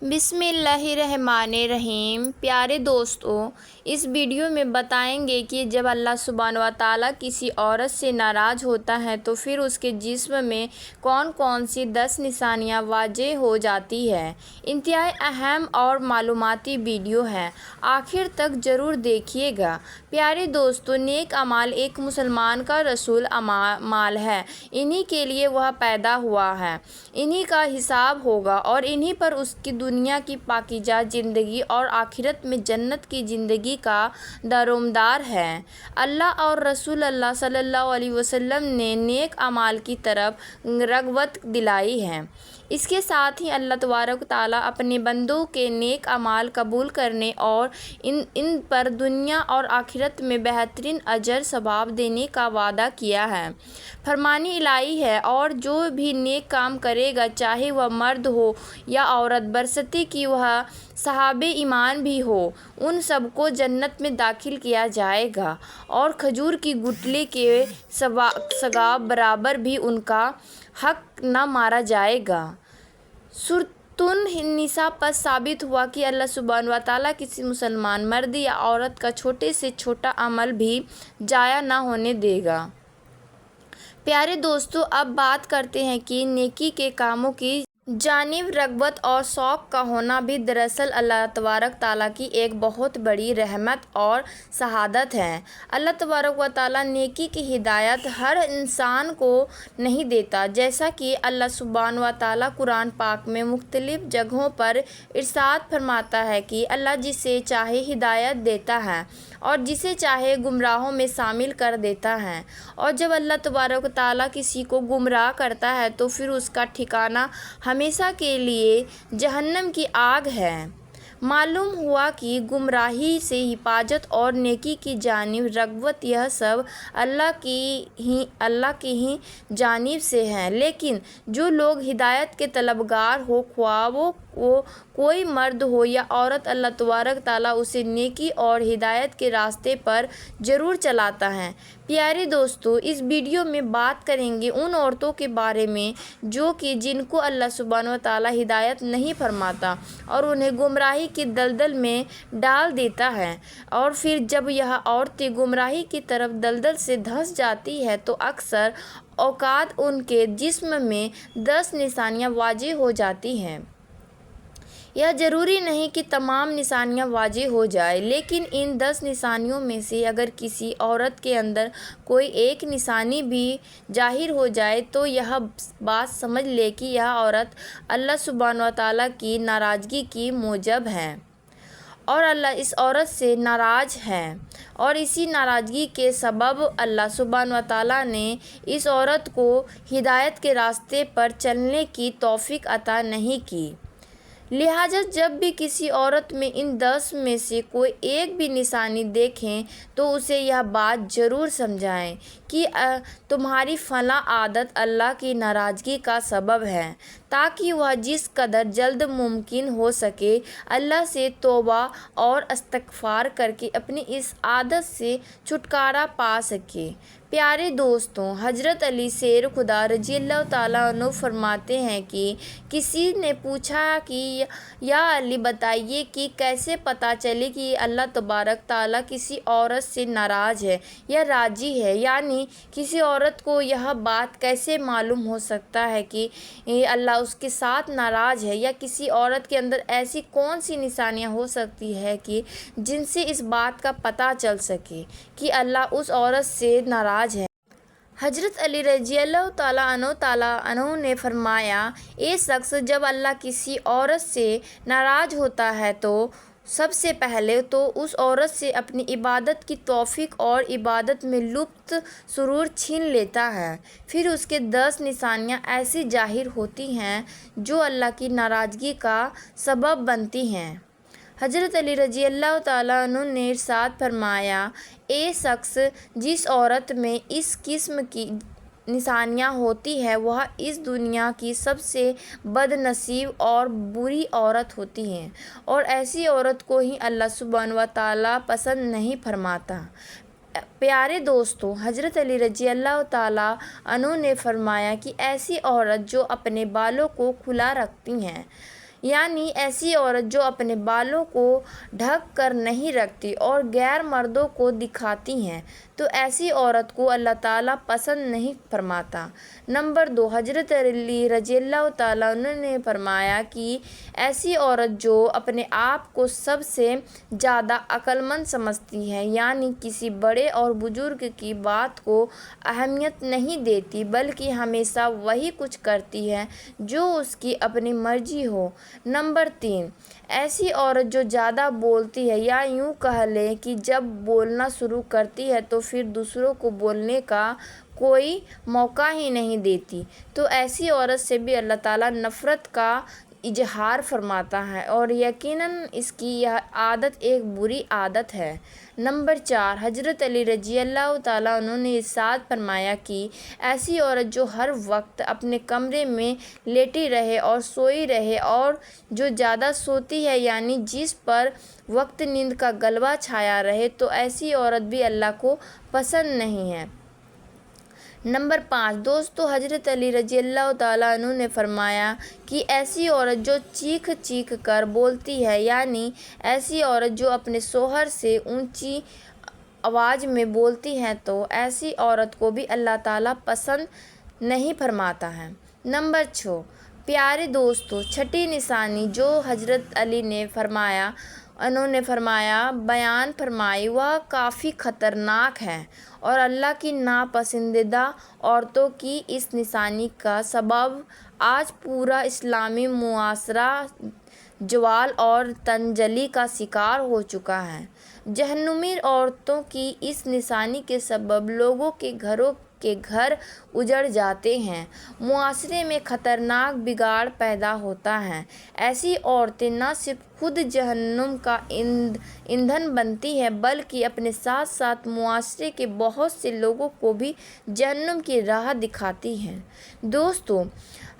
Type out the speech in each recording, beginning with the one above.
بسم اللہ الرحمن الرحیم۔ پیارے دوستو، اس ویڈیو میں بتائیں گے کہ جب اللہ سبحانہ و تعالیٰ کسی عورت سے ناراض ہوتا ہے تو پھر اس کے جسم میں کون کون سی 10 نشانیاں واضح ہو جاتی ہیں۔ انتہائی اہم اور معلوماتی ویڈیو ہے، آخر تک ضرور دیکھیے گا۔ پیارے دوستو، نیک اعمال ایک مسلمان کا رسول اعمال ہے، انہی کے لیے وہ پیدا ہوا ہے، انہی کا حساب ہوگا اور انہی پر اس کی دنیا کی پاکیزہ زندگی اور آخرت میں جنت کی زندگی کا دارومدار ہے۔ اللہ اور رسول اللہ صلی اللہ علیہ وسلم نے نیک اعمال کی طرف رغبت دلائی ہے۔ اس کے ساتھ ہی اللہ تبارک و تعالیٰ اپنے بندوں کے نیک اعمال قبول کرنے اور ان پر دنیا اور آخرت میں بہترین اجر ثواب دینے کا وعدہ کیا ہے۔ فرمان الہی ہے، اور جو بھی نیک کام کرے گا، چاہے وہ مرد ہو یا عورت، برستی کہ وہ صاحب ایمان بھی ہو، ان سب کو جنت میں داخل کیا جائے گا اور کھجور کی گٹھلی کے ثواب برابر بھی ان کا حق نہ مارا جائے گا۔ سورۃ النساء پر ثابت ہوا کہ اللہ سبحانہ و تعالیٰ کسی مسلمان مرد یا عورت کا چھوٹے سے چھوٹا عمل بھی ضائع نہ ہونے دے گا۔ پیارے دوستو، اب بات کرتے ہیں کہ نیکی کے کاموں کی جانب رغبت اور شوق کا ہونا بھی دراصل اللہ تبارک تعالیٰ کی ایک بہت بڑی رحمت اور سعادت ہے۔ اللہ تبارک و تعالیٰ نیکی کی ہدایت ہر انسان کو نہیں دیتا، جیسا کہ اللہ سبحانہ و تعالیٰ قرآن پاک میں مختلف جگہوں پر ارشاد فرماتا ہے کہ اللہ جسے چاہے ہدایت دیتا ہے اور جسے چاہے گمراہوں میں شامل کر دیتا ہے، اور جب اللہ تبارک و تعالیٰ کسی کو گمراہ کرتا ہے تو پھر اس کا ٹھکانہ ہمیشہ کے لیے جہنم کی آگ ہے۔ معلوم ہوا کہ گمراہی سے حفاظت اور نیکی کی جانب رغبت یہ سب اللہ کی ہی جانب سے ہے، لیکن جو لوگ ہدایت کے طلبگار ہو، خواہ وہ کوئی مرد ہو یا عورت، اللہ تبارک تعالیٰ اسے نیکی اور ہدایت کے راستے پر ضرور چلاتا ہے۔ پیارے دوستو، اس ویڈیو میں بات کریں گے ان عورتوں کے بارے میں جن کو اللہ سبحانہ و تعالیٰ ہدایت نہیں فرماتا اور انہیں گمراہی کی دلدل میں ڈال دیتا ہے، اور پھر جب یہ عورتیں گمراہی کی طرف دلدل سے دھنس جاتی ہیں تو اکثر اوقات ان کے جسم میں 10 نشانیاں واضح ہو جاتی ہیں۔ یہ ضروری نہیں کہ تمام نشانیاں واضح ہو جائیں، لیکن ان 10 نشانیوں میں سے اگر کسی عورت کے اندر کوئی ایک نشانی بھی ظاہر ہو جائے تو یہ بات سمجھ لے کہ یہ عورت اللہ سبحانہ و تعالیٰ کی ناراضگی کی موجب ہے اور اللہ اس عورت سے ناراض ہے، اور اسی ناراضگی کے سبب اللہ سبحانہ و تعالیٰ نے اس عورت کو ہدایت کے راستے پر چلنے کی توفیق عطا نہیں کی۔ لہٰذا جب بھی کسی عورت میں ان 10 میں سے کوئی ایک بھی نشانی دیکھیں تو اسے یہ بات ضرور سمجھائیں کہ تمہاری فلاں عادت اللہ کی ناراضگی کا سبب ہے، تاکہ وہ جس قدر جلد ممکن ہو سکے اللہ سے توبہ اور استغفار کر کے اپنی اس عادت سے چھٹکارا پا سکے۔ پیارے دوستوں، حضرت علی شیر خدا رضی اللہ تعالیٰ عنہ فرماتے ہیں کہ کسی نے پوچھا کہ یا علی بتائیے کہ کیسے پتہ چلے کہ اللہ تبارک تعالیٰ کسی عورت سے ناراض ہے یا راضی ہے، یعنی کسی عورت کو یہ بات کیسے معلوم ہو سکتا ہے کہ اللہ اس کے ساتھ ناراض ہے، یا کسی عورت کے اندر ایسی کون سی نشانیاں ہو سکتی ہے کہ جن سے اس بات کا پتہ چل سکے کہ اللہ اس عورت سے ناراض ہے۔ حضرت علی رضی اللہ تعالیٰ عنہ نے فرمایا، ایک شخص جب اللہ کسی عورت سے ناراض ہوتا ہے تو سب سے پہلے تو اس عورت سے اپنی عبادت کی توفیق اور عبادت میں لطف سرور چھین لیتا ہے، پھر اس کے 10 نشانیاں ایسی ظاہر ہوتی ہیں جو اللہ کی ناراضگی کا سبب بنتی ہیں۔ حضرت علی رضی اللہ تعالیٰ عنہ نے ارشاد فرمایا، ایک شخص جس عورت میں اس قسم کی نشانیاں ہوتی ہیں وہ اس دنیا کی سب سے بد نصیب اور بری عورت ہوتی ہے، اور ایسی عورت کو ہی اللہ سبحانہ و تعالیٰ پسند نہیں فرماتا۔ پیارے دوستو، حضرت علی رضی اللہ تعالیٰ عنہ نے فرمایا کہ ایسی عورت جو اپنے بالوں کو کھلا رکھتی ہیں یعنی ایسی عورت جو اپنے بالوں کو ڈھک کر نہیں رکھتی اور غیر مردوں کو دکھاتی ہیں تو ایسی عورت کو اللہ تعالیٰ پسند نہیں فرماتا۔ نمبر 2، حضرت علی رضی اللہ تعالیٰ عنہ نے فرمایا کہ ایسی عورت جو اپنے آپ کو سب سے زیادہ عقل مند سمجھتی ہے، یعنی کسی بڑے اور بزرگ کی بات کو اہمیت نہیں دیتی بلکہ ہمیشہ وہی کچھ کرتی ہے جو اس کی اپنی مرضی ہو۔ نمبر 3، ایسی عورت جو زیادہ بولتی ہے، یا یوں کہہ لیں کہ جب بولنا شروع کرتی ہے تو پھر دوسروں کو بولنے کا کوئی موقع ہی نہیں دیتی، تو ایسی عورت سے بھی اللہ تعالیٰ نفرت کا اظہار فرماتا ہے اور یقیناً اس کی یہ عادت ایک بری عادت ہے۔ نمبر 4، حضرت علی رضی اللہ تعالیٰ عنہ نے ارشاد فرمایا کہ ایسی عورت جو ہر وقت اپنے کمرے میں لیٹی رہے اور سوئی رہے اور جو زیادہ سوتی ہے، یعنی جس پر وقت نیند کا غلبہ چھایا رہے، تو ایسی عورت بھی اللہ کو پسند نہیں ہے۔ نمبر 5، دوستو، حضرت علی رضی اللہ تعالیٰ عنہ نے فرمایا کہ ایسی عورت جو چیخ چیخ کر بولتی ہے، یعنی ایسی عورت جو اپنے شوہر سے اونچی آواز میں بولتی ہے، تو ایسی عورت کو بھی اللہ تعالیٰ پسند نہیں فرماتا ہے۔ نمبر 6، پیارے دوستو، چھٹی نشانی جو حضرت علی نے بیان فرمائی وہ کافی خطرناک ہے اور اللہ کی ناپسندیدہ عورتوں کی اس نشانی کا سبب آج پورا اسلامی معاشرہ زوال اور تنزلی کا شکار ہو چکا ہے۔ جہنمی عورتوں کی اس نشانی کے سبب لوگوں کے گھروں کے گھر اجڑ جاتے ہیں، معاشرے میں خطرناک بگاڑ پیدا ہوتا ہے۔ ایسی عورتیں نہ صرف خود جہنم کا ایندھن بنتی ہیں بلکہ اپنے ساتھ ساتھ معاشرے کے بہت سے لوگوں کو بھی جہنم کی راہ دکھاتی ہیں۔ دوستو،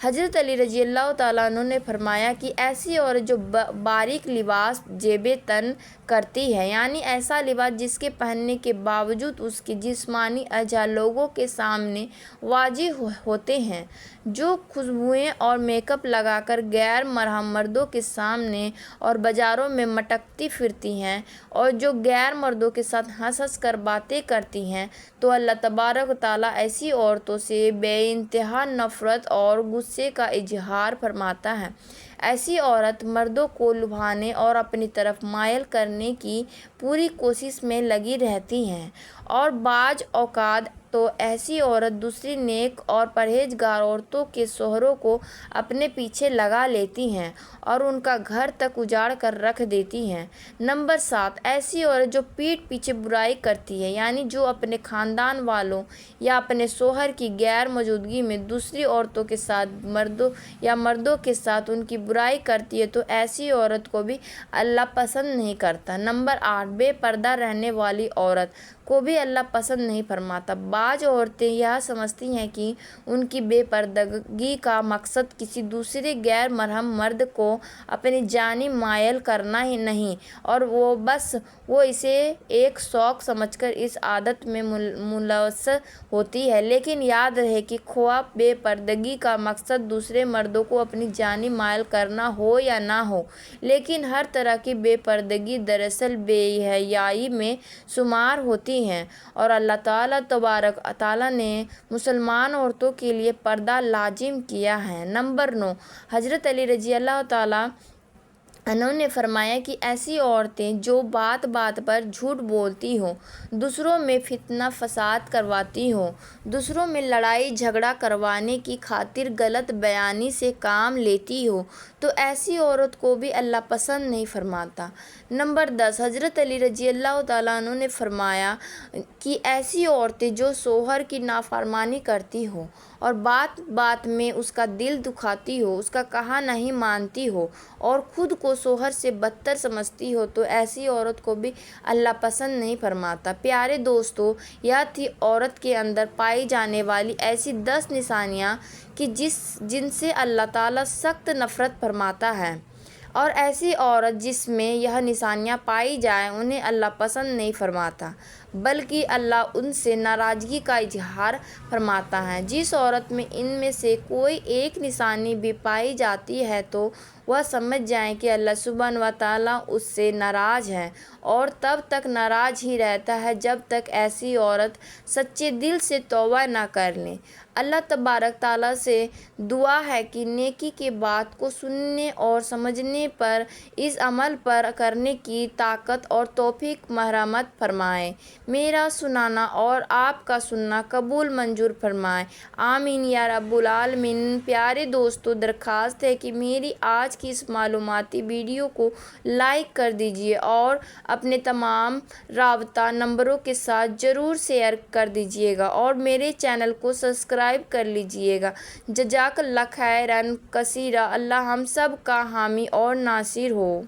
حضرت علی رضی اللہ تعالیٰ عنہ نے فرمایا کہ ایسی عورت جو باریک لباس زیب تن کرتی ہے، یعنی ایسا لباس جس کے پہننے کے باوجود اس کے جسمانی اعضاء لوگوں کے سامنے واضح ہوتے ہیں، جو خوشبوئیں اور میک اپ لگا کر غیر محرم مردوں کے سامنے اور بازاروں میں مٹکتی پھرتی ہیں اور جو غیر مردوں کے ساتھ ہنس ہنس کر باتیں کرتی ہیں، تو اللہ تبارک و تعالیٰ ایسی عورتوں سے بے انتہا نفرت اور غصے کا اظہار فرماتا ہے۔ ایسی عورت مردوں کو لبھانے اور اپنی طرف مائل کرنے کی پوری کوشش میں لگی رہتی ہیں اور بعض اوقات تو ایسی عورت دوسری نیک اور پرہیزگار عورتوں کے شوہروں کو اپنے پیچھے لگا لیتی ہیں اور ان کا گھر تک اجاڑ کر رکھ دیتی ہیں۔ نمبر 7، ایسی عورت جو پیٹھ پیچھے برائی کرتی ہے، یعنی جو اپنے خاندان والوں یا اپنے شوہر کی غیر موجودگی میں دوسری عورتوں کے ساتھ مردوں کے ساتھ ان کی برائی کرتی ہے، تو ایسی عورت کو بھی اللہ پسند نہیں کرتا۔ نمبر 8، بے پردہ رہنے والی عورت کو بھی اللہ پسند نہیں فرماتا۔ بعض عورتیں یہ سمجھتی ہیں کہ ان کی بے پردگی کا مقصد کسی دوسرے غیر محرم مرد کو اپنی جانب مائل کرنا ہی نہیں اور وہ اسے ایک شوق سمجھ کر اس عادت میں ملوث ہوتی ہے، لیکن یاد رہے کہ خواہ بے پردگی کا مقصد دوسرے مردوں کو اپنی جانب مائل کرنا ہو یا نہ ہو، لیکن ہر طرح کی بے پردگی دراصل بے حیائی میں شمار ہوتی ہیں اور اللہ تعالیٰ تبارک و تعالیٰ نے مسلمان عورتوں کے لیے پردہ لازم کیا ہے۔ نمبر 9، حضرت علی رضی اللہ تعالیٰ عنہ نے فرمایا کہ ایسی عورتیں جو بات بات پر جھوٹ بولتی ہوں، دوسروں میں فتنہ فساد کرواتی ہوں، دوسروں میں لڑائی جھگڑا کروانے کی خاطر غلط بیانی سے کام لیتی ہوں، تو ایسی عورت کو بھی اللہ پسند نہیں فرماتا۔ نمبر 10، حضرت علی رضی اللہ تعالیٰ عنہ نے فرمایا کہ ایسی عورتیں جو شوہر کی نافرمانی کرتی ہوں اور بات بات میں اس کا دل دکھاتی ہو، اس کا کہا نہیں مانتی ہو اور خود کو شوہر سے بدتر سمجھتی ہو، تو ایسی عورت کو بھی اللہ پسند نہیں فرماتا۔ پیارے دوستو، یہ تھی عورت کے اندر پائی جانے والی ایسی 10 نشانیاں کہ جن سے اللہ تعالیٰ سخت نفرت فرماتا ہے، اور ایسی عورت جس میں یہ نشانیاں پائی جائیں انہیں اللہ پسند نہیں فرماتا۔ بلکہ اللہ ان سے ناراضگی کا اظہار فرماتا ہے۔ جس عورت میں ان میں سے کوئی ایک نشانی بھی پائی جاتی ہے تو وہ سمجھ جائے کہ اللہ سبحانہ و تعالیٰ اس سے ناراض ہے، اور تب تک ناراض ہی رہتا ہے جب تک ایسی عورت سچے دل سے توبہ نہ کر لے۔ اللہ تبارک تعالیٰ سے دعا ہے کہ نیکی کی بات کو سننے اور سمجھنے پر اس عمل پر کرنے کی طاقت اور توفیق مرحمت فرمائے۔ میرا سنانا اور آپ کا سننا قبول منظور فرمائے، آمین یا رب العالمین۔ پیارے دوستو، درخواست ہے کہ میری آج کی اس معلوماتی ویڈیو کو لائک کر دیجیے اور اپنے تمام رابطہ نمبروں کے ساتھ ضرور شیئر کر دیجیے گا، اور میرے چینل کو سبسکرائب کر لیجیے گا۔ جزاک اللہ خیرا کثیرا۔ اللہ ہم سب کا حامی اور ناصر ہو۔